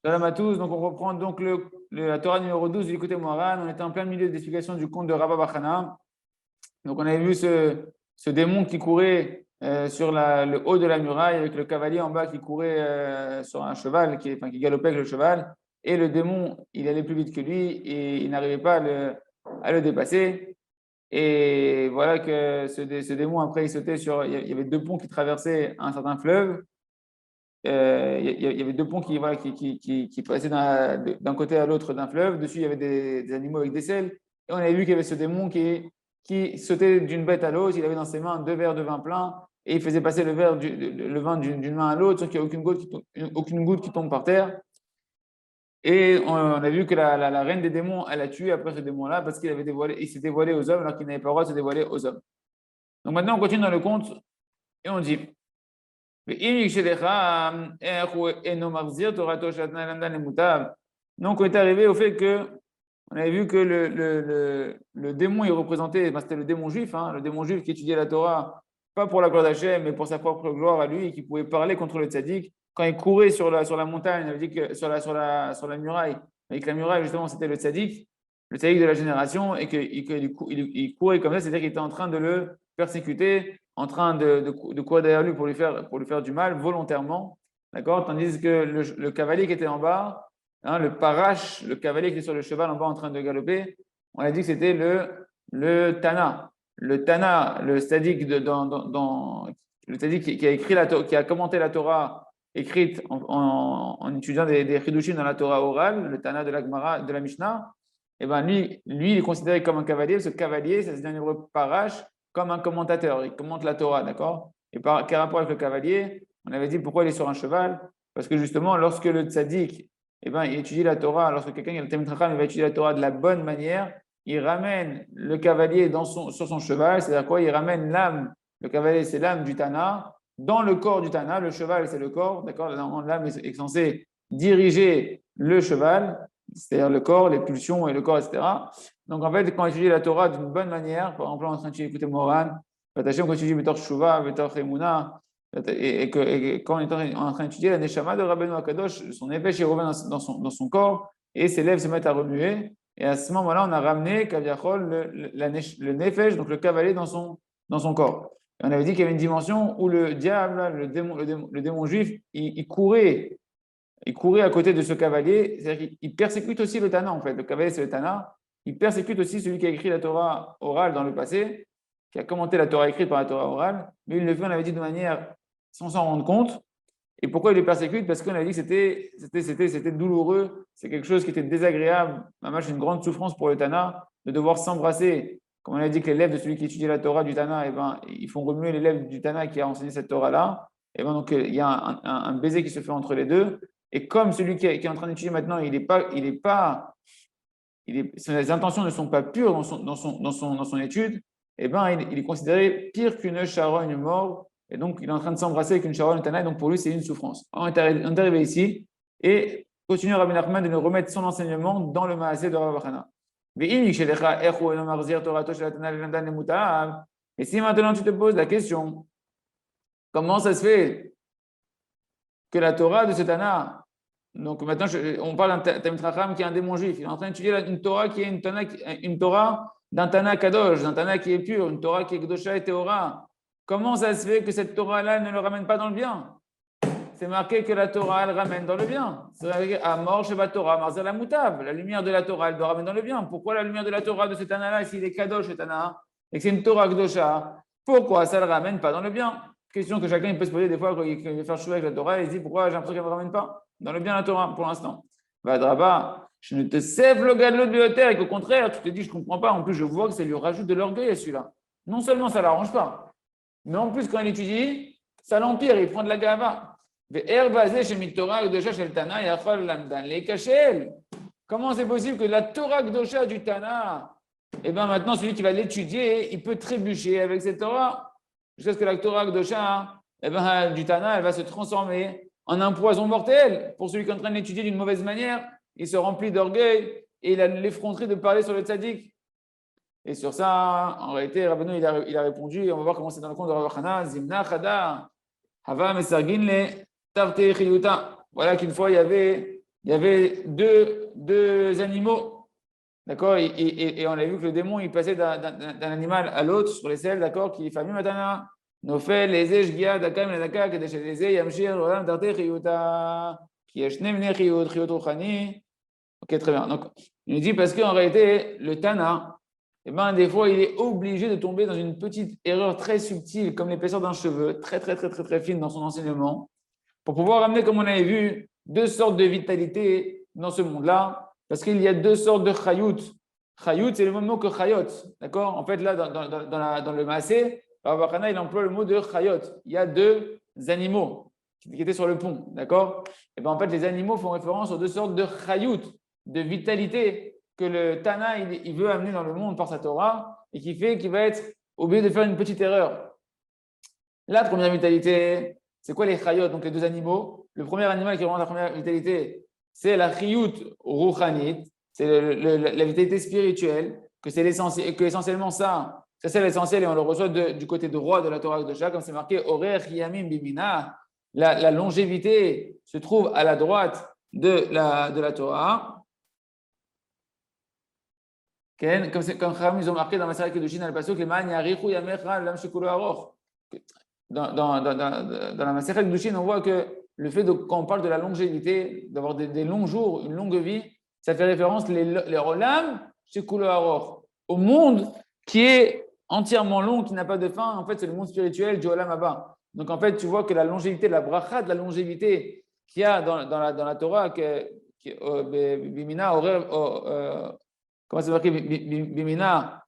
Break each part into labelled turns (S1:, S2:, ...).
S1: Salam à tous. Donc, on reprend donc la Torah numéro 12 du côté Moharan. On était en plein milieu de l'explication du conte de Rabba Bachana. Donc, on avait vu ce démon qui courait sur le haut de la muraille avec le cavalier en bas qui courait sur un cheval, qui galopait avec le cheval. Et le démon, il allait plus vite que lui et il n'arrivait pas à le dépasser. Et voilà que ce démon, après, il sautait sur. Il y avait deux ponts qui traversaient un certain fleuve. Il y avait deux ponts voilà, qui passaient d'un côté à l'autre d'un fleuve. Dessus, il y avait des animaux avec des selles. Et on avait vu qu'il y avait ce démon qui sautait d'une bête à l'autre. Il avait dans ses mains deux verres de vin plein et il faisait passer le vin d'une main à l'autre sans qu'il n'y ait aucune goutte qui tombe par terre. Et on a vu que la reine des démons, elle a tué après ce démon-là parce il s'est dévoilé aux hommes alors qu'il n'avait pas le droit de se dévoiler aux hommes. Donc maintenant, on continue dans le conte et on dit. Donc, on est arrivé au fait que, on avait vu que le démon, il représentait, c'était le démon juif, le démon juif qui étudiait la Torah, pas pour la gloire d'Hachem, mais pour sa propre gloire à lui, et qui pouvait parler contre le tzaddik. Quand il courait sur la montagne, il avait dit que sur la muraille, avec la muraille, justement, c'était le tzaddik de la génération, et qu'il courait comme ça, c'est-à-dire qu'il était en train de le persécuter, en train de courir derrière lui pour lui faire du mal volontairement, d'accord? Tandis que le cavalier qui était en bas, le parache, le cavalier qui était sur le cheval en bas en train de galoper, on a dit que c'était le Tana. Le Tana, le tzaddik le tzaddik qui a écrit qui a commenté la Torah écrite en étudiant des chidushim dans la Torah orale, le Tana de la Gemara, de la Mishnah. Et ben lui, il est considéré comme un cavalier. Ce cavalier, ça se dit en hébreu parache, comme un commentateur. Il commente la Torah, d'accord? Et quel rapport avec le cavalier? On avait dit pourquoi il est sur un cheval. Parce que justement, lorsque le tzaddik, il étudie la Torah, lorsque quelqu'un, le Talmid Chacham, il va étudier la Torah de la bonne manière, il ramène le cavalier sur son cheval, c'est-à-dire quoi? Il ramène l'âme, le cavalier, c'est l'âme du Tana, dans le corps du Tana, le cheval, c'est le corps, d'accord? Normalement, l'âme est censée diriger le cheval, c'est-à-dire le corps, les pulsions et le corps, etc. Donc, en fait, quand on étudie la Torah d'une bonne manière, par exemple, on est en train d'écouter Moran, Batachem, quand on étudie Betor Shuvah, Betor Emuna, et quand on est en train d'étudier la Neshama de Rabbeinu Akadosh, son nefesh il revient dans son corps et ses lèvres se mettent à remuer. Et à ce moment-là, on a ramené Kaviachol, le nefesh, donc le cavalier, dans son corps. Et on avait dit qu'il y avait une dimension où le diable, le démon juif, il courait à côté de ce cavalier, c'est-à-dire qu'il persécute aussi le Tana en fait. Le cavalier, c'est le Tana. Il persécute aussi celui qui a écrit la Torah orale dans le passé, qui a commenté la Torah écrite par la Torah orale, mais il le fait, on avait dit, de manière sans s'en rendre compte. Et pourquoi il le persécute? Parce qu'on a dit que c'était douloureux, c'est quelque chose qui était désagréable, une grande souffrance pour le Tana, de devoir s'embrasser. Comme on a dit que les lèvres de celui qui étudie la Torah du Tana, ils font remuer les lèvres du Tana qui a enseigné cette Torah-là. Donc il y a un baiser qui se fait entre les deux. Et comme celui qui est en train d'étudier maintenant, ses intentions ne sont pas pures dans son étude, il est considéré pire qu'une charogne mort. Et donc, il est en train de s'embrasser avec une charogne Tana, et donc pour lui, c'est une souffrance. On est arrivé ici et continue Rabbi Nachman de nous remettre son enseignement dans le Maaseh de Rabbi Bachana. Et si maintenant tu te poses la question, comment ça se fait que la Torah de ce Tana, donc maintenant on parle d'un Talmid Chacham qui est un démon juif, il est en train d'étudier une Torah qui est une Torah d'un Tana Kadosh, d'un Tana qui est pur, une Torah qui est Kedosha et Théora. Comment ça se fait que cette Torah-là ne le ramène pas dans le bien? C'est marqué que la Torah, elle ramène dans le bien. C'est marqué à mort chez la Torah, Marzel la Moutab. La lumière de la Torah, elle doit ramener dans le bien. Pourquoi la lumière de la Torah de ce Tana-là, s'il est Kadosh, ce Tana, et que c'est une Torah Kedosha, pourquoi ça ne le ramène pas dans le bien? Question que chacun peut se poser des fois quand il veut faire chouer avec la Torah, il se dit pourquoi j'ai l'impression qu'elle ne me ramène pas dans le bien la Torah pour l'instant. Vadraba, je ne te sève le galop de la terre et qu'au contraire, tu te dis je ne comprends pas. En plus, je vois que ça lui rajoute de l'orgueil à celui-là. Non seulement ça ne l'arrange pas, mais en plus, quand il étudie, ça l'empire, il prend de la gava. Comment c'est possible que la Torah Gdosha du Tana, maintenant, celui qui va l'étudier, il peut trébucher avec cette Torah, jusqu'à ce que la Torah Gdosha du Tana, elle va se transformer en un poison mortel. Pour celui qui est en train de l'étudier d'une mauvaise manière, il se remplit d'orgueil et il a l'effronterie de parler sur le tzaddik. Et sur ça, en réalité, Rabbeinu, il a répondu, on va voir comment c'est dans le compte de Rav Chana, Zimna Chada, Hava Mesargin le Tarte Chiyuta. Voilà qu'une fois, il y avait il y avait deux animaux, d'accord, et on a vu que le démon, il passait d'un animal à l'autre sur les selles, d'accord, qui famille matana. Nofel, les Shgia, Dakam, les Daka, Kedesh, les Yamshir, Olam, Tarte, Chiyuta, qui est Shnemne, Chiyut, Chiyut, Ruchani. Ok, très bien. Donc, il nous dit parce qu'en réalité, le Tana, eh ben, des fois, il est obligé de tomber dans une petite erreur très subtile, comme l'épaisseur d'un cheveu, très, très, très, très, très fine dans son enseignement, pour pouvoir amener, comme on avait vu, deux sortes de vitalité dans ce monde-là, parce qu'il y a deux sortes de chayut. Chayut, c'est le même mot que chayot, d'accord? En fait, là, dans le maasé, Rav Hana, il emploie le mot de chayot. Il y a deux animaux qui étaient sur le pont, d'accord? Et bien, en fait, les animaux font référence aux deux sortes de chayut, de vitalité que le Tana, il veut amener dans le monde par sa Torah, et qui fait qu'il va être obligé de faire une petite erreur. La première vitalité, c'est quoi les chayot, donc les deux animaux? Le premier animal qui représente la première vitalité, c'est la chiyut ruchanit, c'est la vitalité spirituelle, que c'est l'essentiel, que essentiellement ça c'est l'essentiel et on le reçoit du côté droit de la Torah de comme c'est marqué Orer Yamim Bimina. La longévité se trouve à la droite de la Torah. Comme Chacham, ils ont marqué dans Maseret Kedushin al pasuk les man yarichu yamecha lam shekulo aroch. Dans la Maseret Kedushin, on voit que le fait quand on parle de la longévité, d'avoir des longs jours, une longue vie, ça fait référence les rolam shekulo aroch, au monde qui est entièrement long, qui n'a pas de fin. En fait, c'est le monde spirituel du olam haba. Donc en fait, tu vois que la longévité, la bracha de la longévité qu'il y a dans la Torah, bimina comment c'est marqué Bimina,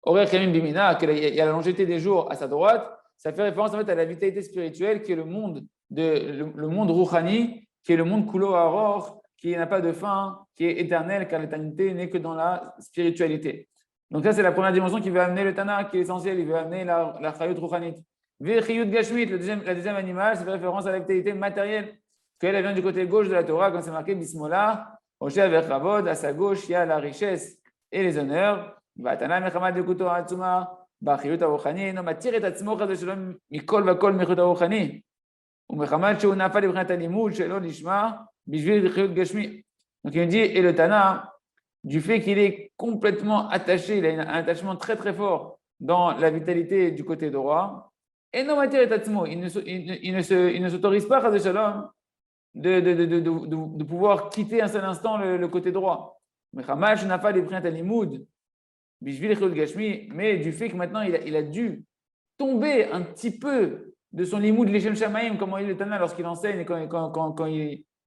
S1: Orer Kamim Bimina, qu'il y a la longévité des jours à sa droite, ça fait référence en fait à la vitalité spirituelle qui est le monde Rouhani, qui est le monde Kulo Aror, qui n'a pas de fin, qui est éternel, car l'éternité n'est que dans la spiritualité. Donc ça, c'est la première dimension qui veut amener le Tana, qui est essentiel, il veut amener la Chayut Rouhanit. Chayut Gashmit, la deuxième animal, ça fait référence à la vitalité matérielle, qu'elle vient du côté gauche de la Torah, quand c'est marqué Bismillah. Moshe avec Chavod, à sa gauche, il y a la richesse et les honneurs. Vatana mechamad yekuto atzuma, bachiyut aruchani, no matir et atzmo chaz shalom mikol vakol mechut aruchani. Umechamad sheu nafal ibrinat alimud shelo lishma bishvil chayut gashmi. Donc il dit, et le Tana, du fait qu'il est complètement attaché, il a un attachement très très fort dans la vitalité du côté droit, et non matir et atzmo, il ne s'autorise pas chaz shalom de pouvoir quitter un seul instant le côté droit. Mais du fait que maintenant il a dû tomber un petit peu de son limoud l'Echem Shamaim, comme il est Tana lorsqu'il enseigne et quand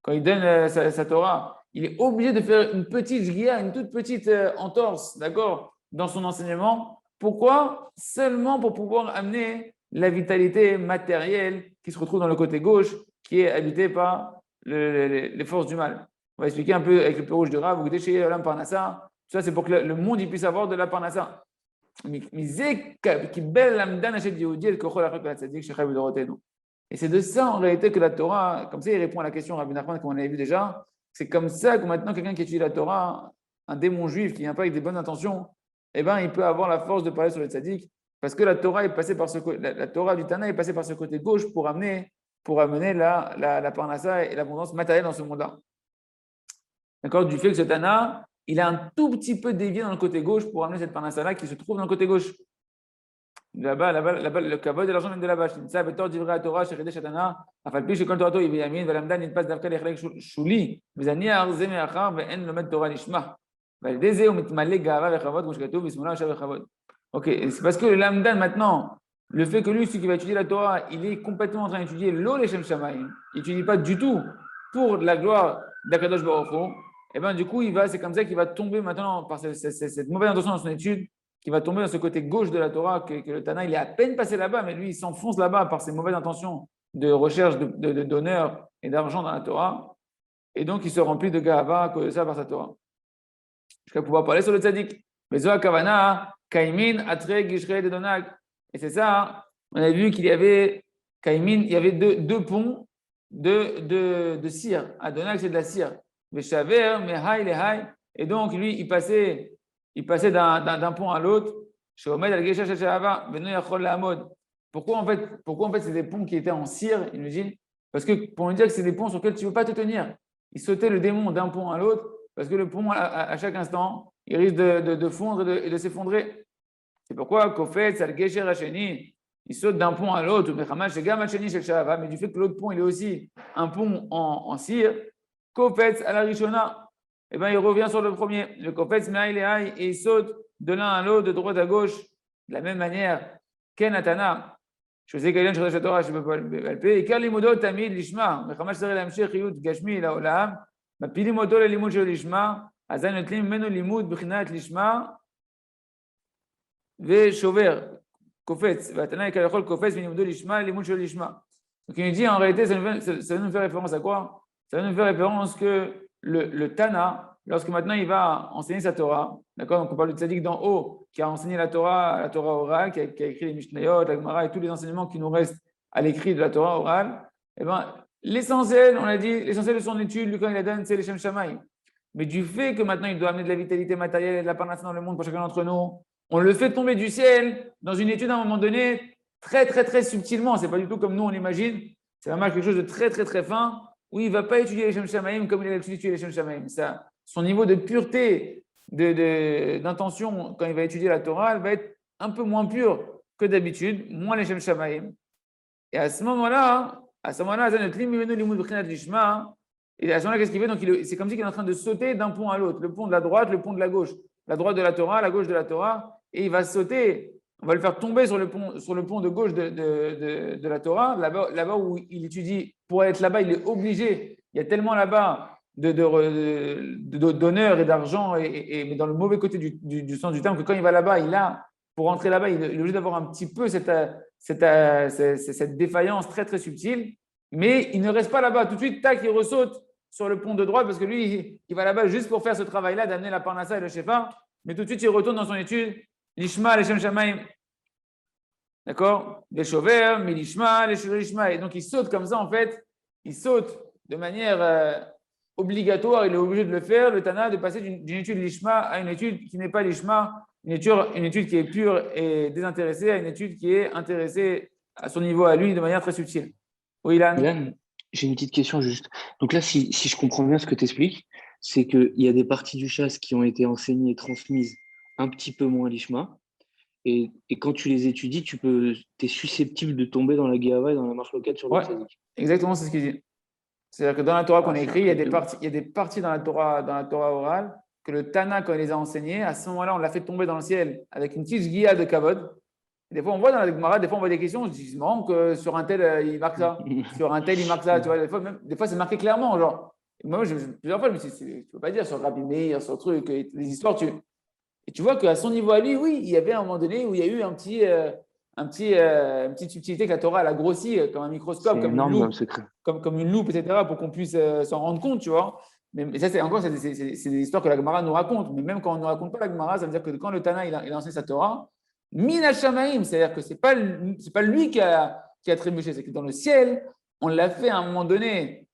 S1: il donne sa Torah, il est obligé de faire une petite shgia, une toute petite entorse, d'accord, dans son enseignement. Pourquoi? Seulement pour pouvoir amener la vitalité matérielle qui se retrouve dans le côté gauche, qui est habité par les forces du mal. On va expliquer un peu avec le peu rouge de Rav, vous chez Olam Parnassa. Tout ça, c'est pour que le monde puisse avoir de la Parnassa. Et c'est de ça en réalité que la Torah, comme ça il répond à la question Rabbi Nachman comme on avait vu déjà, c'est comme ça que maintenant quelqu'un qui étudie la Torah, un démon juif qui vient pas avec des bonnes intentions, eh ben, il peut avoir la force de parler sur le tzaddik parce que la Torah est passée par la Torah du Tana est passée par ce côté gauche pour amener la parnassa et l'abondance matérielle dans ce monde-là. D'accord? Du fait que ce Tana, il a un tout petit peu dévié dans le côté gauche pour amener cette parnassa-là qui se trouve dans le côté gauche. Là-bas, le kavod de l'argent vient de là-bas. Ça, betor divrei la Torah, shechedesh Tana, afalpi shekol torato yiviyamin, velamdan nitpas davka lechlek shuli, vezaniar ze meachar ve'en lomed Torah lishma. ועל זה הוא מתמלא גאווה וכבוד, כמו שכתוב, בשמאלה יושב בכבוד. Ok, c'est parce que le lamdan maintenant, le fait que lui, celui qui va étudier la Torah, il est complètement en train d'étudier l'eau l'Echem Shamaim, il n'étudie pas du tout pour la gloire d'Akadosh Baruch Hu, et bien du coup, c'est comme ça qu'il va tomber maintenant par cette mauvaise intention dans son étude, qui va tomber dans ce côté gauche de la Torah, que le Tana, il est à peine passé là-bas, mais lui, il s'enfonce là-bas par ses mauvaises intentions de recherche d'honneur et d'argent dans la Torah, et donc il se remplit de Gahava à cause de ça par sa Torah. Jusqu'à pouvoir parler sur le tzaddik. Mais Zohar Kavana, Kaimin, Atre, Gishre, Dedonag. Et c'est ça, on a vu qu'il y avait Kaimin, il y avait deux ponts de cire. Adonag, c'est de la cire. Veshaver, Mehai, Lehai. Et donc, lui, il passait d'un pont à l'autre. Shomed, Al-Gesha, Shashava, Beno Yachol, Lahamod. Pourquoi en fait c'est des ponts qui étaient en cire, il nous dit? Parce que pour nous dire que c'est des ponts sur lesquels tu ne veux pas te tenir. il sautait le démon d'un pont à l'autre, parce que le pont, à chaque instant, il risque de fondre et de s'effondrer. C'est pourquoi, Kofetz, Al-Gesher Hasheni, il saute d'un pont à l'autre, mais du fait que l'autre pont, il est aussi un pont en cire, Kofetz, Al-Arishona, eh ben, il revient sur le premier. Le Kofetz, Me'aï, et il saute de l'un à l'autre, de droite à gauche, de la même manière. Ken Atana, je faisais quelqu'un sur la Torah, je ne peux pas le payer. Et car l'imodo tamid l'ishma, mais comment je serais l'amshir chiyut gashmi la olam, ma pili modo le limud shel l'ishma, azan notlim menu limud b'chinat l'ishma, ve shover kofetz, vatana et kalachol kofetz v'limud l'ishma, limud shel l'ishma. Donc il nous dit en réalité, ça nous fait référence à quoi? Ça nous fait référence que le Tana, lorsque maintenant il va enseigner sa Torah, d'accord? Donc on parle du tzaddik d'en haut qui a enseigné la Torah orale, qui a écrit les Mishnayot, la Gemara et tous les enseignements qui nous restent à l'écrit de la Torah orale. Eh ben, l'essentiel, on a dit, l'essentiel de son étude, lui, quand il la donne, c'est les Shem Shamaï. Mais du fait que maintenant il doit amener de la vitalité matérielle et de la parnasse dans le monde pour chacun d'entre nous, on le fait tomber du ciel dans une étude à un moment donné, très, très, très subtilement. Ce n'est pas du tout comme nous on l'imagine. C'est vraiment quelque chose de très, très, très fin, où il ne va pas étudier les Shem Shamaïm comme il a étudié les Shem Shamaïm. Son niveau de pureté, d'intention, quand il va étudier la Torah, elle va être un peu moins pure que d'habitude, moins les Shem Shamaïm. Et à ce moment-là, et à ce moment-là, qu'est-ce qu'il fait? Donc, c'est comme si il est en train de sauter d'un pont à l'autre, le pont de la droite, le pont de la gauche. La droite de la Torah, la gauche de la Torah, et il va sauter, on va le faire tomber sur le pont de gauche de la Torah, là-bas où il étudie. Pour être là-bas, il est obligé, il y a tellement là-bas d'honneur et d'argent, mais dans le mauvais côté du sens du terme, que quand il va là-bas, pour rentrer là-bas, il est obligé d'avoir un petit peu cette défaillance très, très subtile, mais il ne reste pas là-bas. Tout de suite, tac, il ressaute sur le pont de droite parce que lui, il va là-bas juste pour faire ce travail-là, d'amener la parnassa et le shefa, mais tout de suite, il retourne dans son étude, l'ishma, les shem shamaim, d'accord? Les shover, mais l'ishma, les shurishma, et donc il saute comme ça, en fait, il saute de manière obligatoire, il est obligé de le faire, le Tana, de passer d'une étude l'ishma à une étude qui n'est pas l'ishma, une étude qui est pure et désintéressée, à une étude qui est intéressée à son niveau à lui de manière très subtile. Oui, Ilan?
S2: Ilan, j'ai une petite question juste. Donc là, si je comprends bien ce que tu expliques, c'est qu'il y a des parties du chasse qui ont été enseignées et transmises un petit peu moins l'ishma. Et quand tu les étudies, tu es susceptible de tomber dans la Géhava et dans la marche locale sur le tzaddik.
S1: Exactement, c'est ce qu'il dit. C'est-à-dire que dans la Torah qu'on a écrit, il y a des parties dans la Torah orale que le Tana, quand il les a enseignées, à ce moment-là, on l'a fait tomber dans le ciel avec une petite guilla de kavod. Et des fois, on voit dans la Gemara, des fois, on voit des questions, on se dit, c'est marrant que sur un tel, il marque ça. Sur un tel, il marque ça. Tu vois, des fois c'est marqué clairement. Genre, moi, plusieurs fois, je me suis dit, tu ne peux pas dire sur Rabbi Meir, sur le truc, les histoires, et tu vois qu'à son niveau à lui, oui, il y avait un moment donné où il y a eu une petite subtilité que la Torah elle a grossi comme un microscope, comme
S2: énorme,
S1: une loupe,
S2: secret.
S1: comme une loupe, etc., pour qu'on puisse s'en rendre compte, tu vois. Mais ça, c'est des histoires que la Gemara nous raconte. Mais même quand on ne nous raconte pas la Gemara, ça veut dire que quand le Tana il a enseigné sa Torah, Min Shamaim, c'est-à-dire que ce n'est pas lui qui a trébuché, c'est que dans le ciel, on l'a fait à un moment donné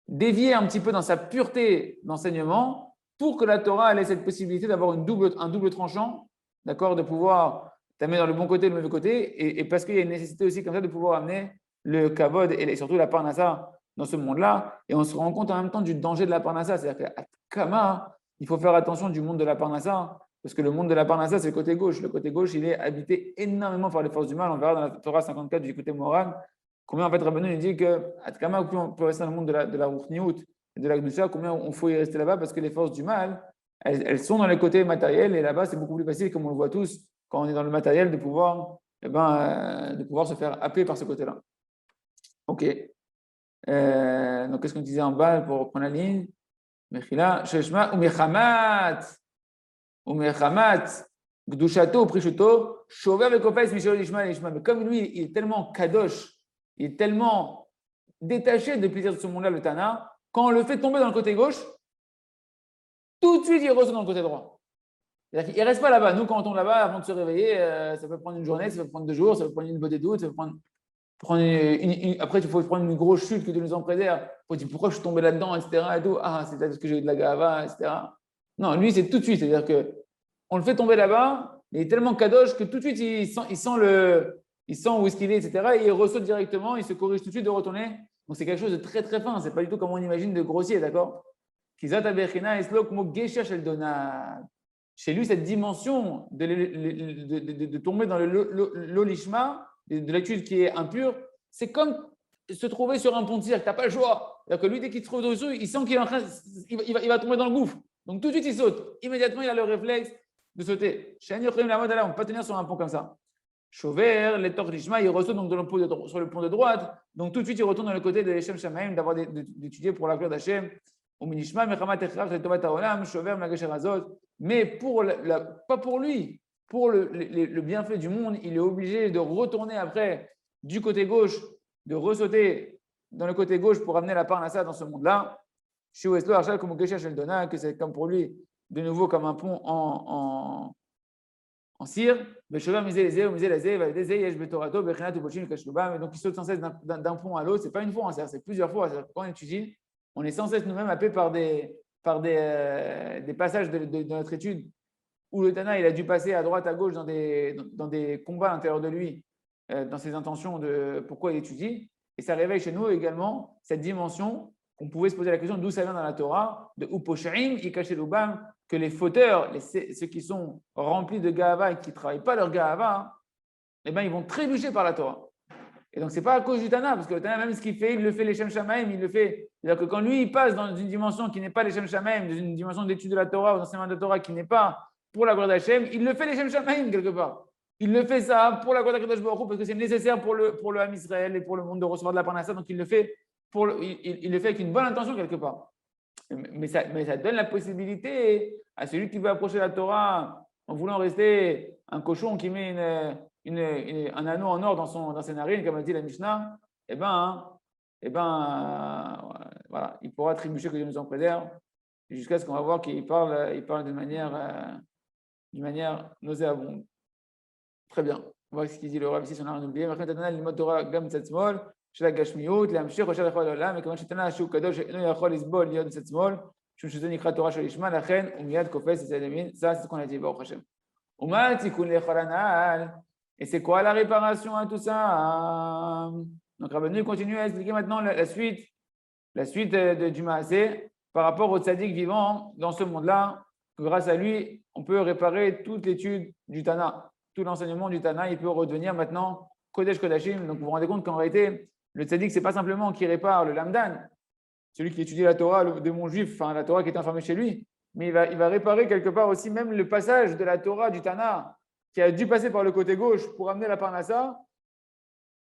S1: dévier un petit peu dans sa pureté d'enseignement pour que la Torah ait cette possibilité d'avoir un double tranchant, d'accord, de pouvoir t'amener dans le bon côté et le mauvais côté, et parce qu'il y a une nécessité aussi comme ça de pouvoir amener le kavod et surtout la parnassa dans ce monde-là, et on se rend compte en même temps du danger de la parnassa, c'est-à-dire qu'à Kama, il faut faire attention du monde de la parnassa, parce que le monde de la parnassa, c'est le côté gauche. Le côté gauche, il est habité énormément par les forces du mal. On verra dans la Torah 54 du côté moral combien en fait Rabbeinu nous dit que Kama, on peut rester dans le monde de la Ruchniout et de la Gdusha, combien on faut y rester là-bas, parce que les forces du mal, elles sont dans les côtés matériels, et là-bas, c'est beaucoup plus facile, comme on le voit tous, quand on est dans le matériel, de pouvoir se faire happer par ce côté-là. Ok. Donc, qu'est-ce qu'on disait en bas pour reprendre la ligne? Mechila, Sheshma, Umechamat, Gdushato, Prishuto, Shover le Kopes, Michel Ishma. Mais comme lui, il est tellement kadosh, il est tellement détaché des plaisirs de ce monde-là, le Tana, quand on le fait tomber dans le côté gauche, tout de suite, il ressort dans le côté droit. C'est-à-dire qu'il ne reste pas là-bas. Nous, quand on tombe là-bas, avant de se réveiller, ça peut prendre une journée, ça peut prendre 2 jours, ça peut prendre une bonne doute, ça peut prendre après, il faut prendre une grosse chute que Dieu nous en préserve. Il faut dire pourquoi je suis tombé là-dedans, etc. Et tout. Ah, c'est parce que j'ai eu de la gava, etc. Non, lui, c'est tout de suite. C'est-à-dire qu'on le fait tomber là-bas, il est tellement kadosh que tout de suite, il sent où est-ce qu'il est, etc. Et il ressaute directement, il se corrige tout de suite de retourner Donc c'est quelque chose de très très fin, c'est pas du tout comme on imagine de grossier, d'accord? Kizat Abechina Eslok Mo Gesher Shel Donad. Chez lui, cette dimension de tomber dans l'olishma, de l'étude qui est impure, c'est comme se trouver sur un pont de cirque, tu n'as pas le choix. C'est-à-dire que lui, dès qu'il se trouve dessus, il sent qu'il est en train, il va tomber dans le gouffre. Donc tout de suite, il saute. Immédiatement, il a le réflexe de sauter. On ne peut pas tenir sur un pont comme ça. Chauver, les torlishma, il ressaute donc sur le pont de droite. Donc tout de suite, il retourne dans le côté de Hashem Shamaim, d'étudier pour la gloire d'Hachem. Mais pas pour lui, pour le bienfait du monde, il est obligé de retourner après du côté gauche, de ressauter dans le côté gauche pour amener la parnassa dans ce monde-là. Chez Weslo, Arshal, comme Gesher Shel Dona, que c'est comme pour lui, de nouveau comme un pont en cire. Donc il saute sans cesse d'un pont à l'autre. Ce n'est pas une fois, c'est plusieurs fois. Quand on étudie, on est sans cesse nous-mêmes happés par des passages de notre étude où le Tana il a dû passer à droite, à gauche dans des combats à l'intérieur de lui, dans ses intentions de pourquoi il étudie. Et ça réveille chez nous également cette dimension qu'on pouvait se poser la question d'où ça vient dans la Torah, de Uposhaim, Ikashelubam, que les fauteurs, ceux qui sont remplis de Gahava et qui ne travaillent pas leur Gahava, eh ben, ils vont trébucher par la Torah. Et donc, ce n'est pas à cause du Tana, parce que le Tana, même ce qu'il fait, il le fait les Shem Shamaim, il le fait. C'est-à-dire que quand lui, il passe dans une dimension qui n'est pas les Shem Shamaim, dans une dimension d'étude de la Torah ou d'enseignement de la Torah qui n'est pas pour la gloire d'Hachem, il le fait les Shem Shamaim quelque part. Il le fait ça pour la gloire d'Akadosh Baruch Hu, parce que c'est nécessaire pour le Ham Israël et pour le monde de recevoir de la Parnassa, donc il le fait avec une bonne intention quelque part. Mais ça donne la possibilité à celui qui veut approcher la Torah en voulant rester un cochon qui met un anneau en or dans ses narines, comme a dit la Mishnah, voilà, il pourra trébucher que Dieu nous en préserve, jusqu'à ce qu'on va voir qu'il parle d'une manière nauséabonde. Très bien. On voit ce qu'il dit le Rav ici, si on a rien oublié. של הגשמיות, להמשיך ראשי לכל העולם, מכיוון שתנא שהוא קדוש אינו יכול לסבול להיות בצד שמאל, משום שזה נקרא תורה של ישמע, לכן הוא מיד קופץ לצד ימין, זה הסיכון היטיב ברוך השם. ומה התיקון לכל הנ"ל? Et c'est quoi la réparation à tout ça? Donc Rabbeinu continue à expliquer maintenant la suite du Maasé par rapport au tzaddik vivant dans ce monde-là, que grâce à lui, on peut réparer toute l'étude du Tana, tout l'enseignement du Tana, il peut redevenir maintenant Kodesh Kodashim. Donc vous vous rendez compte qu'en réalité, le tzaddik, ce n'est pas simplement qui répare le lamdan, celui qui étudie la Torah, le démon juif, enfin la Torah qui est enfermée chez lui, mais il va réparer quelque part aussi même le passage de la Torah du Tana qui a dû passer par le côté gauche pour amener la Parnassa.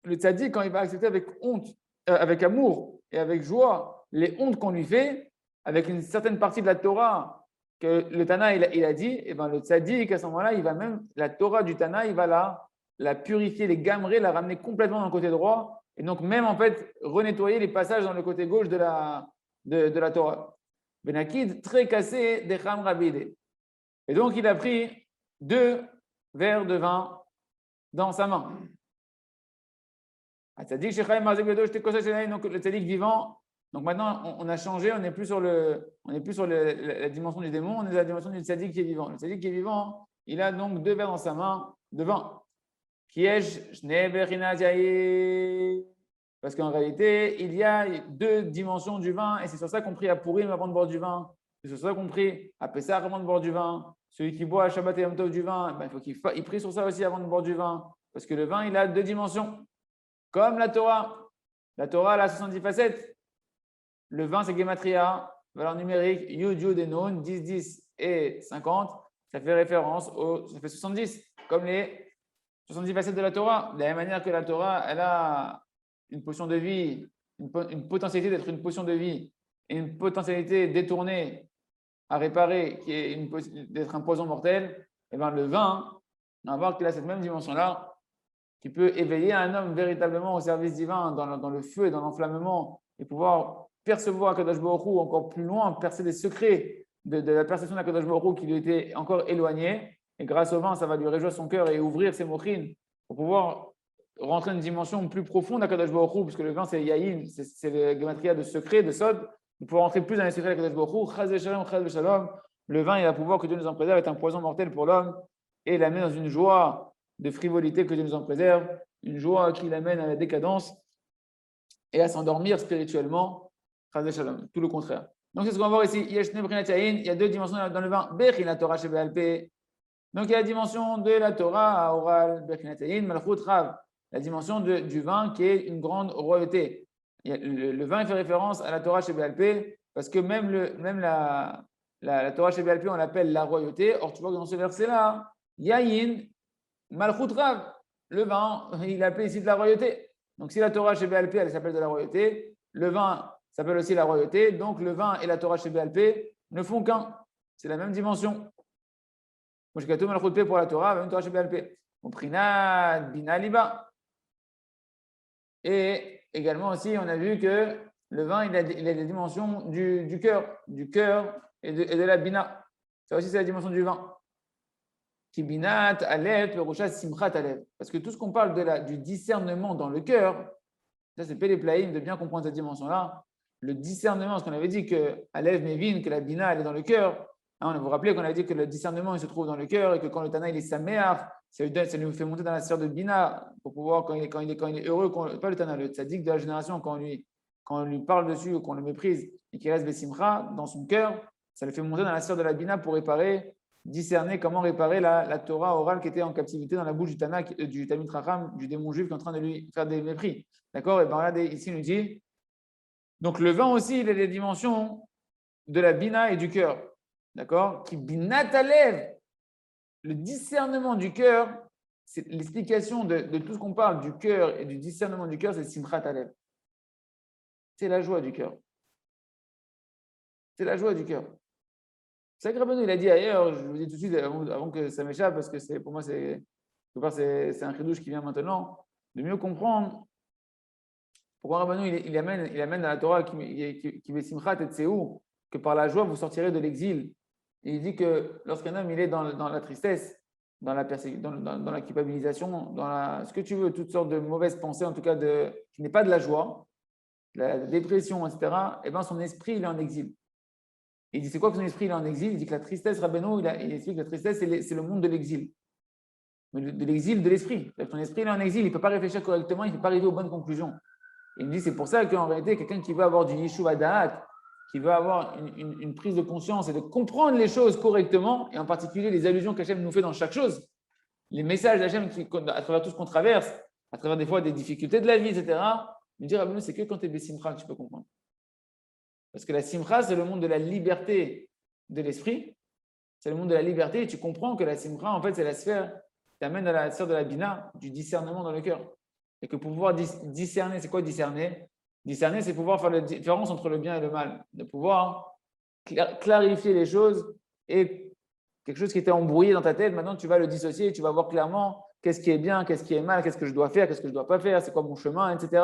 S1: Le tzaddik, quand il va accepter avec honte, avec amour et avec joie les hontes qu'on lui fait, avec une certaine partie de la Torah que le Tana il a dit, et ben le tzaddik à ce moment-là, il va même la Torah du Tana, il va la purifier, les gamerer, la ramener complètement dans le côté droit, et donc même en fait renettoyer les passages dans le côté gauche de la Torah. Benakid, très cassé des Cham Rabide. Et donc il a pris 2 verres de vin dans sa main. Donc le tzaddik vivant, donc maintenant on a changé, on n'est plus sur la dimension du démon, on est à la dimension du tzaddik qui est vivant. Le tzaddik qui est vivant, il a donc 2 verres dans sa main de vin. Parce qu'en réalité, il y a 2 dimensions du vin, et c'est sur ça qu'on prie à Purim avant de boire du vin. C'est sur ça qu'on prie à Pessah avant de boire du vin. Celui qui boit à Shabbat et Yom Tov du vin, ben, il faut qu'il prie sur ça aussi avant de boire du vin. Parce que le vin, il a 2 dimensions. Comme la Torah. La Torah, elle a 70 facettes. Le vin, c'est Gematria, valeur numérique, Yud, Yud et Nun, 10, 10 et 50. Ça fait référence ça fait 70, comme les 70 facettes de la Torah. De la même manière que la Torah, elle a une potion de vie, une potentialité d'être une potion de vie et une potentialité détournée à réparer, qui est d'être un poison mortel, et bien le vin, on va voir qu'il a cette même dimension-là, qui peut éveiller un homme véritablement au service divin, dans le feu et dans l'enflammement, et pouvoir percevoir Akadosh Baruch Hu encore plus loin, percer des secrets de la perception d'Akadosh Baruch Hu qui lui était encore éloigné. Et grâce au vin, ça va lui réjouir son cœur et ouvrir ses mochines pour pouvoir rentrer dans une dimension plus profonde d'Akadosh Baruch Hu, puisque le vin, c'est Yahin, c'est le gematria de secret, de sod, de pouvoir rentrer plus dans les secrets d'Akadosh Baruch Hu. Chaz v'shalom, chaz v'shalom. Le vin et la pouvoir que Dieu nous en préserve est un poison mortel pour l'homme et l'amène dans une joie de frivolité que Dieu nous en préserve, une joie qui l'amène à la décadence. et à s'endormir spirituellement. Chas Shalom, tout le contraire. Donc, c'est ce qu'on va voir ici. Il y a deux dimensions dans le vin. Bechin Torah Shebe'alpeh. Donc, il y a la dimension de la Torah à oral, Bechin Malchut Rav, la dimension du vin qui est une grande royauté. Le vin il fait référence à la Torah Shebe'alpeh parce que même la Torah Shebe'alpeh, on l'appelle la royauté. Or, tu vois que dans ce verset-là, Yayin, Malchut Rav, le vin, il est appelé ici de la royauté. Donc, si la Torah Shebe'alpeh, elle s'appelle de la royauté, le vin s'appelle aussi la royauté. Donc, le vin et la Torah Shebe'alpeh ne font qu'un. C'est la même dimension. Moshkatou Malchut Peh pour la Torah, même Torah Shebe'alpeh. Prinat, Bina Liba. Et également aussi, on a vu que le vin, il a des dimensions du cœur et de la bina. Ça aussi, c'est la dimension du vin. Ki binat, alev, perusha, simchat, alev. Parce que tout ce qu'on parle du discernement dans le cœur, ça c'est Péléplaïm de bien comprendre cette dimension-là. Le discernement, parce qu'on avait dit que alev, mevin, que la bina, elle est dans le cœur. Hein, on vous rappelez qu'on avait dit que le discernement, il se trouve dans le cœur et que quand le Tana, il est saméach, ça lui fait monter dans la sphère de bina pour pouvoir, quand il est heureux, pas le Tana, le tzaddik de la génération, quand on lui parle dessus ou qu'on le méprise et qu'il reste besimcha dans son cœur, ça le fait monter dans la sphère de la bina pour discerner comment réparer la Torah orale qui était en captivité dans la bouche du Tana, du Talmid Chacham, du démon juif qui est en train de lui faire des mépris. D'accord? Et bien regardez, ici il nous dit, donc le vin aussi, il a des dimensions de la bina et du cœur. D'accord? Qui binat alev, le discernement du cœur, c'est l'explication de tout ce qu'on parle du cœur et du discernement du cœur, c'est simchat alev. C'est la joie du cœur. C'est la joie du cœur. C'est que Rabbeinu, il a dit ailleurs, je vous dis tout de suite avant que ça m'échappe, parce que pour moi, c'est un chidouche qui vient maintenant, de mieux comprendre pourquoi Rabbeinu, il amène dans la Torah qui met simchat et tseou, que par la joie, vous sortirez de l'exil. Et il dit que lorsqu'un homme il est dans la tristesse, dans la culpabilisation, ce que tu veux, toutes sortes de mauvaises pensées, en tout cas qui n'est pas de la joie, la dépression, etc., et bien son esprit, il est en exil. Et il dit, c'est quoi que son esprit il est en exil? Il dit que la tristesse, Rabbeinu, il explique que la tristesse, c'est le monde de l'exil. De l'exil de l'esprit. Ton esprit il est en exil, il ne peut pas réfléchir correctement, il ne peut pas arriver aux bonnes conclusions. Et il me dit, c'est pour ça qu'en réalité, quelqu'un qui veut avoir du Yeshuva Da'at, qui veut avoir une prise de conscience et de comprendre les choses correctement, et en particulier les allusions qu'Hachem nous fait dans chaque chose, les messages d'Hachem à travers tout ce qu'on traverse, à travers des fois des difficultés de la vie, etc., il me dit, Rabbeinu, c'est que quand tu es Bessimcha que tu peux comprendre. Parce que la simcha, c'est le monde de la liberté de l'esprit. C'est le monde de la liberté. Et tu comprends que la simcha, en fait, c'est la sphère qui t'amène à la sphère de la bina, du discernement dans le cœur. Et que pour pouvoir discerner, c'est quoi discerner? Discerner, c'est pouvoir faire la différence entre le bien et le mal. De pouvoir clarifier les choses et quelque chose qui était embrouillé dans ta tête, maintenant tu vas le dissocier et tu vas voir clairement qu'est-ce qui est bien, qu'est-ce qui est mal, qu'est-ce que je dois faire, qu'est-ce que je ne dois pas faire, c'est quoi mon chemin, etc.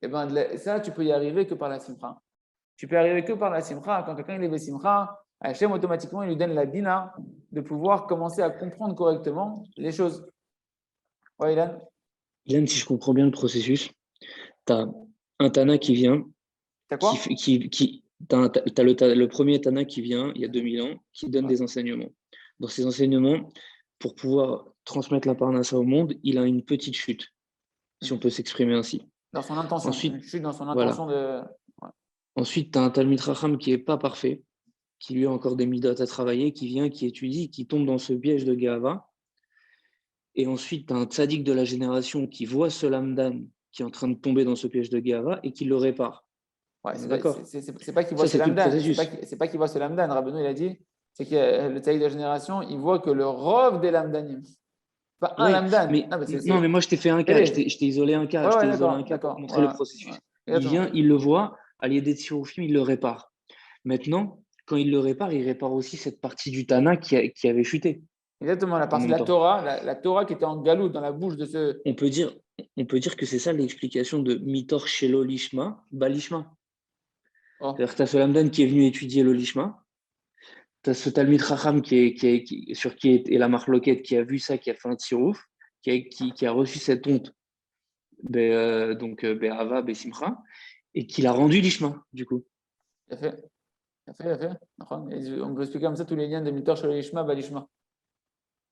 S1: Et bien ça, tu peux y arriver que par la simcha. Tu peux arriver que par la simcha. Quand quelqu'un est simcha, Hachem automatiquement il lui donne la bina de pouvoir commencer à comprendre correctement les choses. Ouais, Ilan?
S2: Ilan, si je comprends bien le processus, tu as un Tana qui vient.
S1: T'as quoi?
S2: T'as le premier Tana qui vient il y a 2000 ans, qui donne des enseignements. Dans ces enseignements, pour pouvoir transmettre la parnassa au monde, il a une petite chute, si on peut s'exprimer ainsi.
S1: Dans son intention.
S2: Ensuite,
S1: une chute dans son intention de. Ouais.
S2: Ensuite, tu as un Talmid Chacham qui n'est pas parfait, qui lui a encore des midot à travailler, qui vient, qui étudie, qui tombe dans ce piège de Gahava. Et ensuite, tu as un tzaddik de la génération qui voit ce lamdan qui est en train de tomber dans ce piège de Gahava et qui le répare.
S1: Ouais, c'est pas qu'il voit ce lamdan. C'est pas qu'il voit ce lamdan. Rabbeinu, il a dit, c'est que le tzaddik de la génération, il voit que le rov des lamdanim. Pas un lamdan.
S2: Non, mais moi, je t'ai fait un cas. Je t'ai isolé un cas.
S1: Pour
S2: montrer le processus. Il vient, il le voit, à l'idée de Sirofim, il le répare. Maintenant, quand il le répare, il répare aussi cette partie du Tana qui avait chuté.
S1: Exactement, la partie de la Torah, la Torah qui était en galout dans la bouche de ce.
S2: On peut dire que c'est ça l'explication de Mitor Shelo Lishma, Balishma. C'est-à-dire que tu as ce Lamdan qui est venu étudier le Lishma. Tu as ce Talmid Chacham sur qui est la marloquette qui a vu ça, qui a fait un tirouf, qui a reçu cette honte, donc Be'ava, Be'simcha, et qui l'a rendu Lishma, du coup.
S1: Il a fait. On peut expliquer comme ça tous les liens de Mitor Shelo Lishma, Balishma.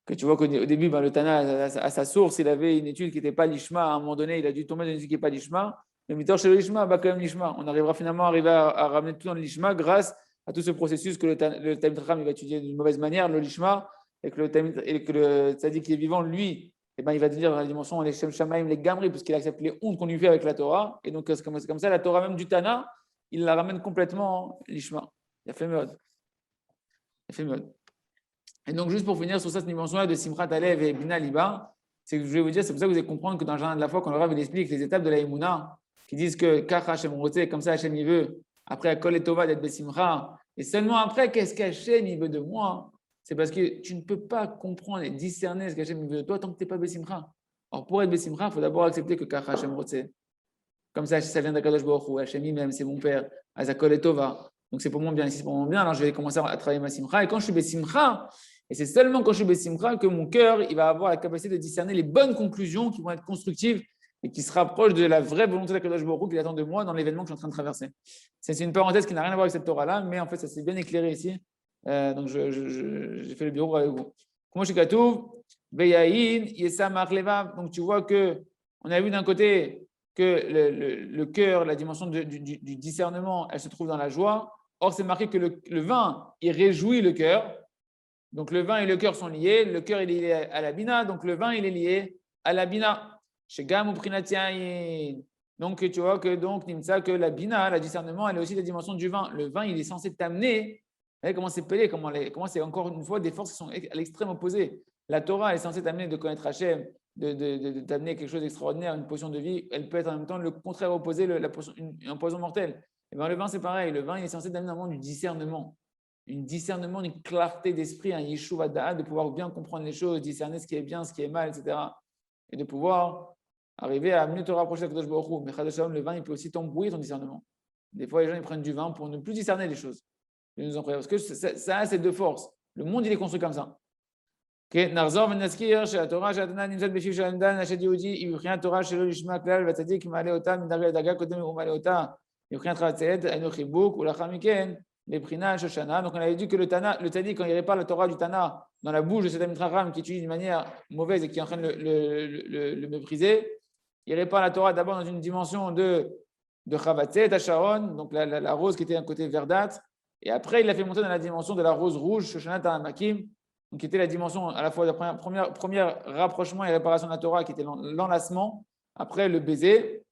S1: Que tu vois qu'au début, le Tana, à sa source, il avait une étude qui n'était pas l'Ishma. À un moment donné, il a dû tomber dans une étude qui n'est pas l'Ishma. Mais Mitor chez le Lishma, bah quand même Lishma. On arrivera finalement à ramener tout dans le Lishma grâce à tout ce processus que le Talmid Chacham il va étudier d'une mauvaise manière, le Lishma, et que le Tzadik qui est vivant, lui, eh ben, il va devenir dans la dimension les Shem Shamaim, les Gamri, puisqu'il accepte les hontes qu'on lui fait avec la Torah. Et donc, c'est comme ça, la Torah même du Tana, il la ramène complètement l'Ishma. Il a fait mode. Et donc, juste pour finir sur cette dimension-là de Simchat Alev et Bina Liba, c'est que je vais vous dire, c'est pour ça que vous allez comprendre que dans le jardin de la foi, quand le Rav il explique les étapes de la Emouna, qui disent que Kach Hashem Roté, comme ça Hashem il veut, après Kol et Tova d'être Besimcha, et seulement après, qu'est-ce qu'Hashem il veut de moi? C'est parce que tu ne peux pas comprendre et discerner ce qu'Hashem il veut de toi tant que tu n'es pas Besimcha. Alors, pour être Besimcha, il faut d'abord accepter que Kach Hashem Roté. Comme ça vient d'Akadosh Baruch Hu, Hashem lui-même, c'est mon père, Azakol et Tova. Donc c'est pour mon bien, ici c'est pour mon bien, alors je vais commencer à travailler ma Simcha. Et quand je suis Besimcha, et c'est seulement quand je suis Besimcha que mon cœur il va avoir la capacité de discerner les bonnes conclusions qui vont être constructives et qui se rapprochent de la vraie volonté d'Akadosh Baruch Hu qu'il attend de moi dans l'événement que je suis en train de traverser. C'est une parenthèse qui n'a rien à voir avec cette Torah-là, mais en fait ça s'est bien éclairé ici. Donc j'ai fait le bureau avec vous. Comment je suis Katouv, Veyahin, Yesamach Levav. Donc tu vois que on a vu d'un côté que le cœur, la dimension du discernement, elle se trouve dans la joie. Or, c'est marqué que le vin, il réjouit le cœur. Donc, le vin et le cœur sont liés. Le cœur, il est lié à la bina. Donc, le vin, il est lié à la bina. Chez Gam ou Prinatien. Donc, tu vois que donc, Nimsa, que la bina, le discernement, elle est aussi la dimension du vin. Le vin, il est censé t'amener. Vous voyez comment c'est pelé, comment c'est encore une fois des forces qui sont à l'extrême opposé. La Torah est censée t'amener de connaître Hachem, de t'amener quelque chose d'extraordinaire, une potion de vie. Elle peut être en même temps le contraire opposé, un poison mortel. Et bien, le vin, c'est pareil. Le vin, il est censé t'amener un moment du discernement. Une discernement, une clarté d'esprit, un yeshuva da'at, de pouvoir bien comprendre les choses, discerner ce qui est bien, ce qui est mal, etc. Et de pouvoir arriver à mieux te rapprocher de Kadosh Baruch Hu. Mais Chadasham, le vin, il peut aussi t'embrouiller ton discernement. Des fois, les gens ils prennent du vin pour ne plus discerner les choses. Parce que ça a ces deux forces. Le monde, il est construit comme ça. נחזור ונזכיר שהתורה שהתנא נמצאת בפיו של האמדן השד יהודי היא מבחינת תורה שלא לשמה כלל והצדיק מעלה אותה מדרגה לדרגה קודמת ומעלה אותה מבחינת חצאית היינו חיבוק ולאחר מכן לבחינה שושנה. Donc on avait dit que le tzaddik quand il répare la Torah du Tana dans la bouche de cet Talmid Chacham qui utilise d'une manière mauvaise et qui est en train de le mépriser, il répare la Torah d'abord dans une dimension de Chavatzet à Sharon, donc la rose qui était un côté verdâtre, et après il l'a fait monter dans la dimension de la rose rouge Shoshana Ta'amakim, qui était la dimension à la fois de la première rapprochement et réparation de la Torah, qui était l'enlacement, après le baiser.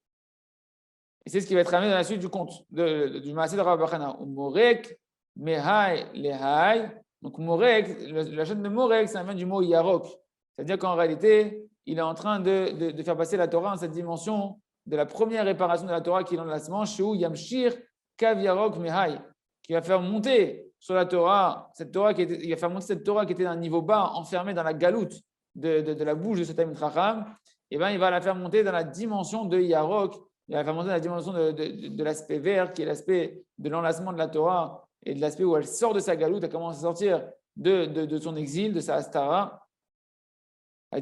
S1: Et c'est ce qui va être ramené dans la suite du conte, du Maaseh de Rav Bachana. Morek, Mehai, Lehai. Donc, Morek, la chaîne de Morek, ça vient du mot Yarok. C'est-à-dire qu'en réalité, il est en train de faire passer la Torah en cette dimension de la première réparation de la Torah qui est l'enlacement, Sheu Yamshir, Kav Yarok, Mehai, qui va faire monter sur la Torah, il va faire monter cette Torah qui était d'un niveau bas, enfermée dans la galoute de la bouche de ce Talmid Chacham, et bien il va la faire monter dans la dimension de Yarok, il va la faire monter dans la dimension de l'aspect vert, qui est l'aspect de l'enlacement de la Torah, et de l'aspect où elle sort de sa galoute, elle commence à sortir de son exil, de sa astara. Par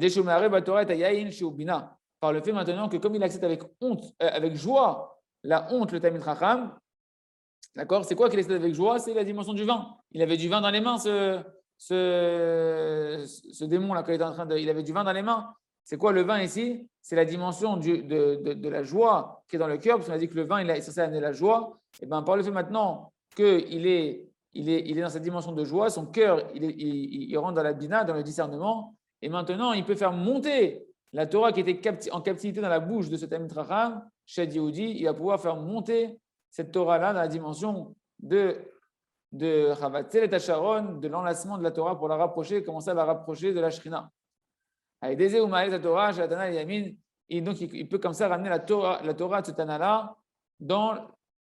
S1: le fait maintenant que comme il accepte avec honte, avec joie, la honte, le Talmid Chacham, d'accord? C'est quoi qu'il accepte avec joie? C'est la dimension du vin. Il avait du vin dans les mains, ce démon-là, quand il était en train il avait du vin dans les mains. C'est quoi le vin ici? C'est la dimension de la joie qui est dans le cœur, parce qu'on a dit que le vin, il est censé amener la joie. Et bien, par le fait maintenant qu'il est dans cette dimension de joie, son cœur, il rentre dans la bina, dans le discernement. Et maintenant, il peut faire monter la Torah qui était en captivité dans la bouche de ce Talmid Chacham, Shed Yehudi, il va pouvoir faire monter cette Torah-là dans la dimension de Chavatzel et Sharon, de l'enlacement de la Torah pour la rapprocher, commencer à la rapprocher de la Shrina. Et donc, il peut comme ça ramener la Torah de ce Tana-là dans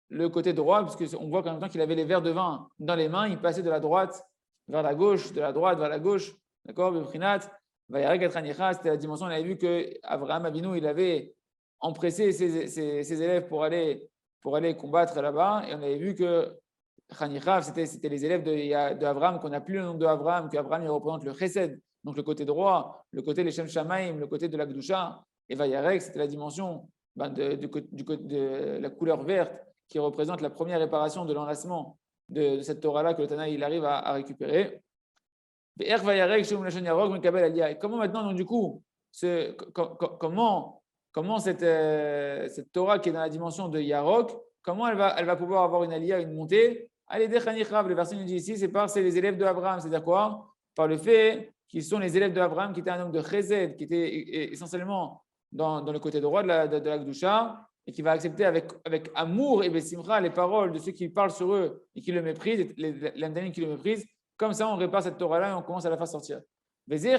S1: le côté droit, parce qu'on voit qu'en même temps qu'il avait les verres de vin dans les mains, il passait de la droite vers la gauche, de la droite vers la gauche. D'accord? C'était la dimension, on avait vu qu'Abraham Avinu, il avait empressé ses élèves pour aller combattre là-bas. Et on avait vu que Chanichav, c'était les élèves d'Abraham, qu'on n'a plus le nom d'Abraham, qu'Abraham il représente le Chesed, donc le côté droit, le côté les Shem Shamaim, le côté de la Gdusha. Et Vayarek, c'était la dimension de la couleur verte qui représente la première réparation de l'enlacement de cette Torah-là que le Tana il arrive à récupérer. Et comment maintenant, donc du coup, comment comment cette Torah qui est dans la dimension de Yarok, comment elle va pouvoir avoir une aliyah, une montée. Allez, le verset nous dit ici, c'est les élèves de Abraham. C'est-à-dire quoi? Par le fait qu'ils sont les élèves de Abraham, qui était un homme de Chesed, qui était essentiellement dans le côté droit de la Gdusha, et qui va accepter avec amour et besimcha les paroles de ceux qui parlent sur eux et qui le méprisent, l'Amdanim qui le méprisent. Comme ça, on répare cette Torah-là et on commence à la faire sortir. C'est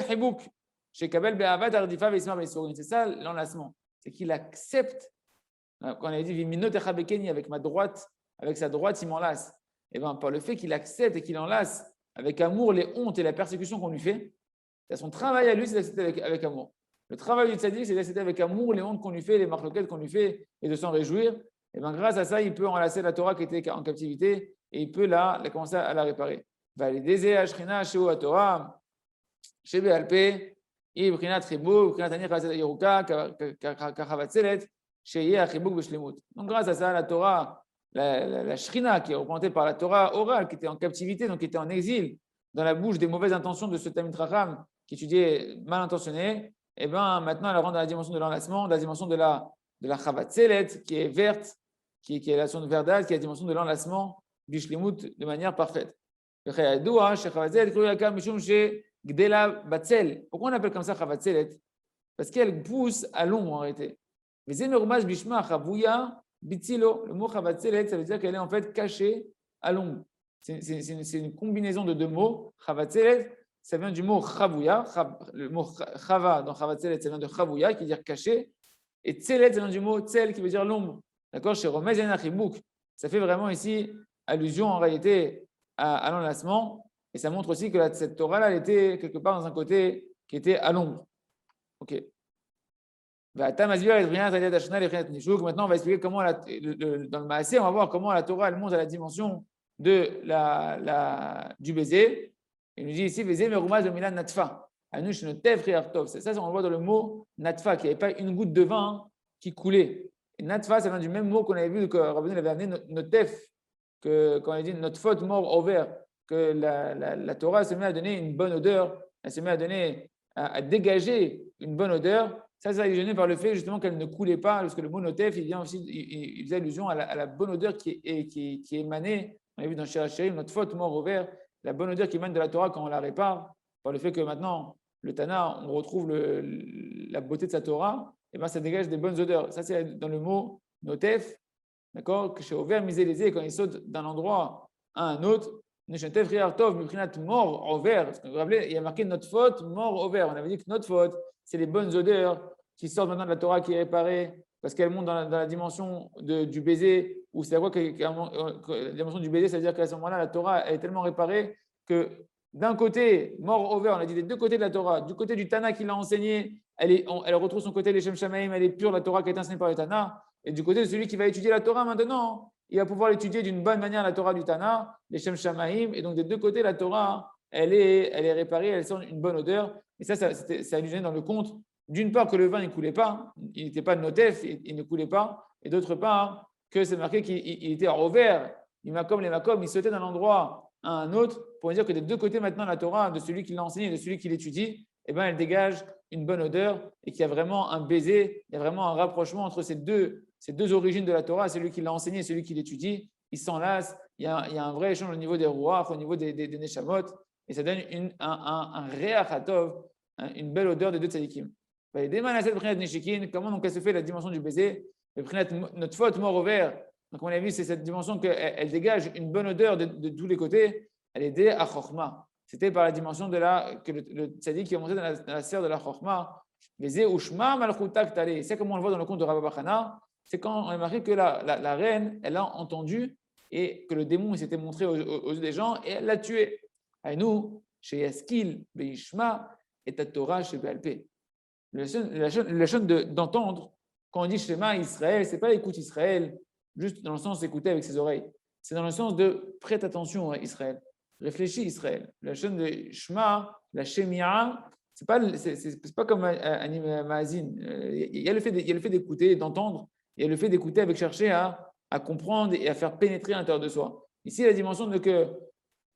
S1: ça l'enlacement. C'est qu'il accepte. Quand on avait dit avec ma droite, avec sa droite, il m'enlace. Et bien, par le fait qu'il accepte et qu'il enlace avec amour les hontes et la persécution qu'on lui fait, son travail à lui, c'est d'accepter avec amour. Le travail du tzaddik, c'est d'accepter avec amour les hontes qu'on lui fait, les marloquettes qu'on lui fait et de s'en réjouir. Et bien, grâce à ça, il peut enlacer la Torah qui était en captivité et il peut commencer à la réparer. Validézé, Ashrina, Sheo, Torah, Shebe Alpe, Ibrinat Ribo, Ibrinat Anir, Kazet Yeruka, Kachavatzelet, Sheye Achibuk Beshlemut. Donc, grâce à ça, la Torah, la Shrina qui est représentée par la Torah orale, qui était en captivité, donc qui était en exil, dans la bouche des mauvaises intentions de ce Talmid Chacham qui étudiait mal intentionné, et bien maintenant elle rentre dans la dimension de l'enlacement, dans la dimension de la Chavatzelet qui est verte, qui est la sonde verdade, qui est la dimension de l'enlacement du Shlemut de manière parfaite. Pourquoi on appelle comme ça Chavatzelet? Parce qu'elle pousse à l'ombre en réalité. Mais c'est normal, Bishma, Chavouya, Bitsilo. Le mot Chavatzelet, ça veut dire qu'elle est en fait cachée à l'ombre. C'est une combinaison de deux mots. Chavatzelet, ça vient du mot Chavouya. Le mot Chava dans Chavatzelet, ça vient de Chavouya, qui veut dire caché. Et Tzelet, ça vient du mot Tzel, qui veut dire l'ombre. D'accord? Chez Romez Yanachibuk. Ça fait vraiment ici allusion en réalité à l'enlacement. Et ça montre aussi que cette Torah-là, elle était quelque part dans un côté qui était à l'ombre. Ok. Maintenant, on va expliquer comment, dans le Maasé, on va voir comment la Torah elle monte à la dimension du baiser. Il nous dit ici, baiser, merumas de milan natfa. Anush notef riartov. Ça, on le voit dans le mot natfa, qui n'y avait pas une goutte de vin qui coulait. Et natfa, ça vient du même mot qu'on avait vu que Rabbeinu avait amené notef, que quand on a dit notre faute mort au vert, que la Torah se met à donner une bonne odeur, elle se met à dégager une bonne odeur. Ça est gêné par le fait justement qu'elle ne coulait pas, parce que le mot notef, il vient aussi, il faisait allusion à la bonne odeur qui émanait. On a vu dans Shirachirim, notre faute mort au vert, la bonne odeur qui émane de la Torah quand on la répare, par le fait que maintenant, le Tana, on retrouve la beauté de sa Torah, et bien ça dégage des bonnes odeurs. Ça, c'est dans le mot notef, d'accord, que chez Over, misé les quand il saute d'un endroit à un autre. Notef riartov, miprinat mort au vert. Vous vous rappelez, il y a marqué notre faute mort au vert. On avait dit que notre faute, c'est les bonnes odeurs qui sortent maintenant de la Torah qui est réparée parce qu'elle monte dans la dimension du baiser, ou c'est quoi la dimension du baiser, c'est-à-dire qu'à ce moment-là, la Torah elle est tellement réparée que d'un côté, mort au vert, on a dit des deux côtés de la Torah, du côté du Tana qui l'a enseigné, elle retrouve son côté, les Shem Shamaim, elle est pure, la Torah qui a été enseignée par le Tana, et du côté de celui qui va étudier la Torah maintenant, il va pouvoir l'étudier d'une bonne manière, la Torah du Tana, les Shem Shamaim, et donc des deux côtés, la Torah, elle est réparée, elle sent une bonne odeur, et ça allusionné dans le conte. D'une part, que le vin ne coulait pas, il n'était pas de notef, il ne coulait pas, et d'autre part, que c'est marqué qu'il était en vert, il sautait d'un endroit à un autre, pour dire que des deux côtés maintenant, la Torah, de celui qui l'a enseigné et de celui qui l'étudie, eh ben, elle dégage une bonne odeur et qu'il y a vraiment un baiser, il y a vraiment un rapprochement entre ces deux origines de la Torah, celui qui l'a enseigné et celui qui l'étudie. Ils s'enlacent, il y a un vrai échange au niveau des rouach, au niveau des neshamot, et ça donne un réach hatov, une belle odeur des deux tzadikim. Comment donc elle se fait la dimension du baiser? Notre faute mort au vert. Donc on a vu, c'est cette dimension qu'elle dégage une bonne odeur de tous les côtés. Elle est dé à chorma. C'était par la dimension que le tzadik qui est monté dans la sphère de la chorma. Baiser ushma malchutak tale. C'est comme on le voit dans le conte de Rabba Bachana. C'est quand on a marqué que la reine, elle a entendu et que le démon s'était montré aux yeux des gens et elle l'a tué. Et nous, chez Yaskil, Beishma et Torah chez Béalpé. La chaîne d'entendre, quand on dit Shema Israël, ce n'est pas écoute Israël, juste dans le sens d'écouter avec ses oreilles. C'est dans le sens de prête attention à Israël, réfléchis Israël. La chaîne de Shema, la Shemia, c'est pas comme un Maazin. Il y a le fait d'écouter, d'entendre, il y a le fait d'écouter avec chercher à comprendre et à faire pénétrer à l'intérieur de soi. Ici, la dimension de que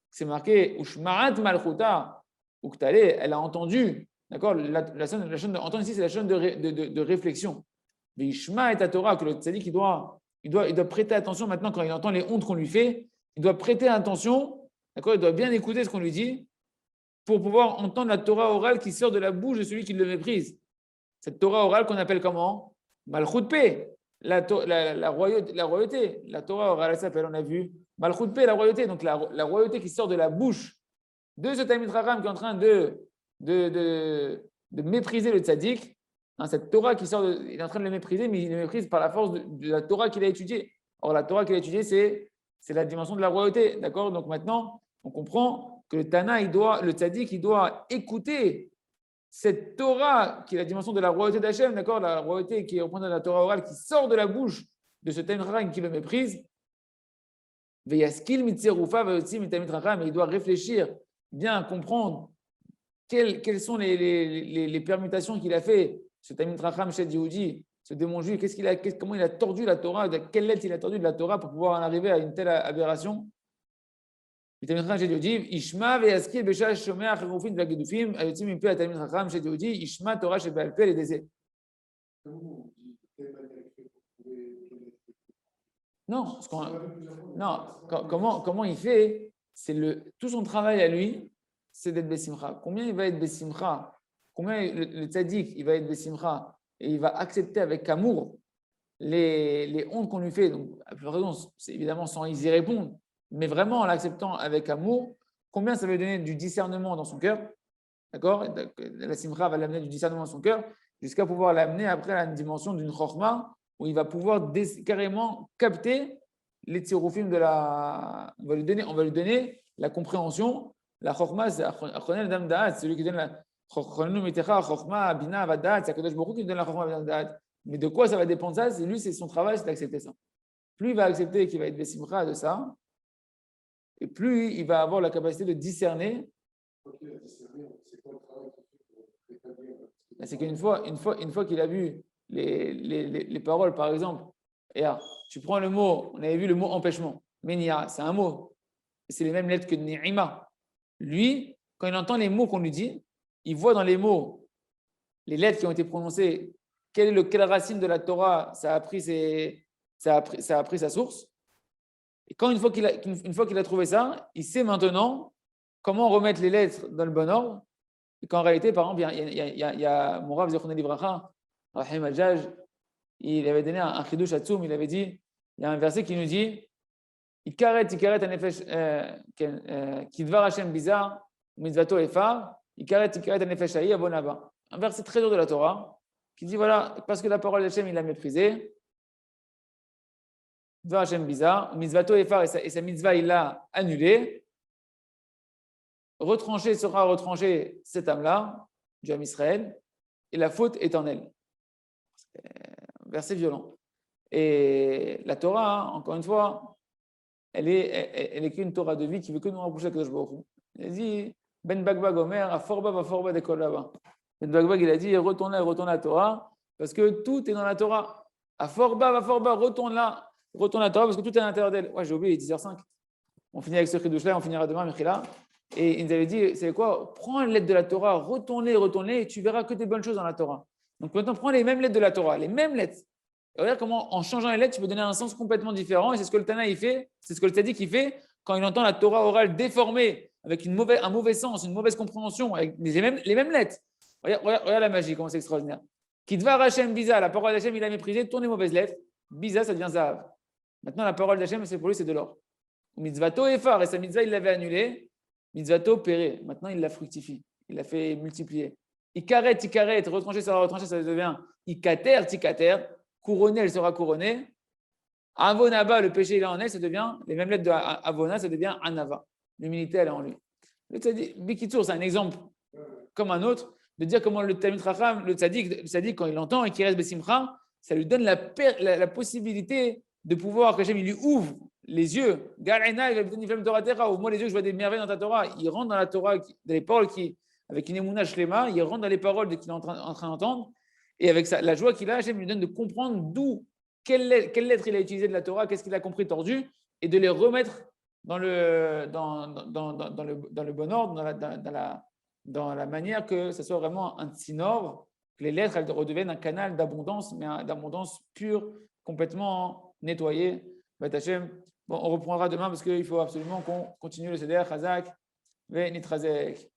S1: c'est marqué Ushma'at Malchuta, Uktale, elle a entendu. D'accord, la chaîne d'entendre ici, c'est la chaîne de réflexion. Vishma et ta Torah, que le tzaddik, il doit prêter attention maintenant quand il entend les hontes qu'on lui fait. Il doit prêter attention, d'accord? Il doit bien écouter ce qu'on lui dit pour pouvoir entendre la Torah orale qui sort de la bouche de celui qui le méprise. Cette Torah orale qu'on appelle comment? Malchut Peh, la royauté. La Torah orale, elle s'appelle, on a vu, Malchut Peh, la royauté. Donc la royauté qui sort de la bouche de ce Talmid Chacham qui est en train de mépriser le tzaddik. Hein, cette Torah qui sort, il est en train de le mépriser, mais il le méprise par la force de la Torah qu'il a étudiée. Or, la Torah qu'il a étudiée, c'est la dimension de la royauté. D'accord? Donc maintenant, on comprend que le Tana, le tzaddik, il doit écouter cette Torah qui est la dimension de la royauté d'Hachem, d'accord? La royauté qui est représentée dans la Torah orale, qui sort de la bouche de ce Talmid Chacham qui le méprise. Veyaskil mitzerufa vayotzi mitalmid Chacham, il doit réfléchir, bien comprendre quelles sont les permutations qu'il a fait, ce Talmid Chacham chez Yehudi, ce démon juif, comment il a tordu la Torah, de quelle lettre il a tordu de la Torah pour pouvoir en arriver à une telle aberration. Le Talmid Chacham chez Yehudi, Ishma veyaskil b'shah shomea cherufim v'agedufim, ayotzim mimpe Talmid Chacham chez Yehudi, Ishma Torah chez Baal Peh et Dezé. Non, comment il fait? Tout son travail à lui, c'est d'être Bessimcha. Combien il va être Bessimcha? Combien le tzaddik, il va être Bessimcha et il va accepter avec amour les hontes qu'on lui fait. Donc, à plus raison, c'est évidemment sans y répondre, mais vraiment en l'acceptant avec amour, combien ça va lui donner du discernement dans son cœur? D'accord? La Simcha va l'amener du discernement dans son cœur jusqu'à pouvoir l'amener après à une dimension d'une chorma où il va pouvoir carrément capter les tirofim de la. On va lui donner la compréhension. La chorma, c'est Achonel Dam Da'at, c'est celui qui donne la chorma, Mitecha, chorma, Bina, Vadat, c'est Akadosh Baruch Hu qui donne la chorma, Bina, Vadat. Mais de quoi ça va dépendre ça? C'est son travail, c'est d'accepter ça. Plus il va accepter qu'il va être Bessimcha de ça, et plus il va avoir la capacité de discerner. C'est qu'une fois qu'il a vu les paroles, par exemple, et là, tu prends le mot, on avait vu le mot empêchement, Menia, c'est un mot, c'est les mêmes lettres que Ni'ima. Lui, quand il entend les mots qu'on lui dit, il voit dans les mots, les lettres qui ont été prononcées, quelle racine de la Torah ça a pris sa source. Et une fois qu'il a trouvé ça, il sait maintenant comment remettre les lettres dans le bon ordre. Et qu'en réalité, par exemple, il y a mon Rav Zechonel Livracha, Rahim Al-Jaj, il avait donné un chidouch à Tzoum, il avait dit, il y a un verset qui nous dit Ikaret anefesh kidvar Hashem bizar, mitzvato efar, Ikaret anefesh ha'i abonaba. Un verset très dur de la Torah qui dit voilà, parce que la parole d'Hashem, il l'a méprisé, kidvar Hashem bizar, mitzvato efar, et sa mitzvah, il l'a annulé. Sera retranché cette âme-là, du âme Israël, et la faute est en elle. C'est un verset violent. Et la Torah, encore une fois, elle est qu'une Torah de vie qui veut que nous rapprocher de Kadosh Baruch Hu. Elle dit Ben Bagbag Omer, a forba de kol là-bas. Ben Bagbag, il a dit retourne là, retourne la Torah, parce que tout est dans la Torah. A forba, retourne la Torah, parce que tout est à l'intérieur d'elle. Ouais, j'ai oublié, il est 10h05. On finit avec ce chidouch-là, on finira demain, Mechila. Et il nous avait dit, c'est quoi? Prends une lettre de la Torah, retourne-les, et tu verras que des bonnes choses dans la Torah. Donc maintenant, prends les mêmes lettres de la Torah, les mêmes lettres. Et regarde comment, en changeant les lettres, tu peux donner un sens complètement différent. Et c'est ce que le Tana il fait, c'est ce que le Tzaddik il fait quand il entend la Torah orale déformée, avec un mauvais sens, une mauvaise compréhension, avec les mêmes lettres. Regarde la magie, comment c'est extraordinaire. Kidvar Hashem Biza, la parole d'Hachem, il a méprisé, tourne les mauvaises lettres. Biza, ça devient Zahav. Maintenant, la parole d'Hachem, pour lui, c'est de l'or. Mitzvato Efar, et sa mitzvah, il l'avait annulée. Mitzvato péré, maintenant il la fructifie, il l'a fait multiplier. Ikaret, retranché, ça devient Ikater, couronné, elle sera couronnée. Avonaba, le péché il est en elle, ça devient, les mêmes lettres de Avona, ça devient Anava. L'humilité elle est en lui. Bikitour, c'est un exemple comme un autre, de dire comment le Talmid Chacham, le tzaddik, quand il l'entend et qu'il reste Bessimcha, ça lui donne la possibilité de pouvoir, que Hachem il lui ouvre les yeux, Galena, il va lui donner une flamme Torah Terra, ouvre-moi les yeux, je vois des merveilles dans ta Torah. Il rentre dans la Torah, dans les paroles avec une émouna shlema, il rentre dans les paroles qu'il est en train d'entendre, et avec la joie qu'il a, Hachem lui donne de comprendre quelle lettre il a utilisée de la Torah, qu'est-ce qu'il a compris tordu, et de les remettre dans le bon ordre, dans la manière que ce soit vraiment un tsinor que les lettres elles redeviennent un canal d'abondance, mais d'abondance pure, complètement nettoyée. B'ezrat Hashem. Bon, on reprendra demain parce qu'il faut absolument qu'on continue le Seder, Chazak, ve Nitrazek.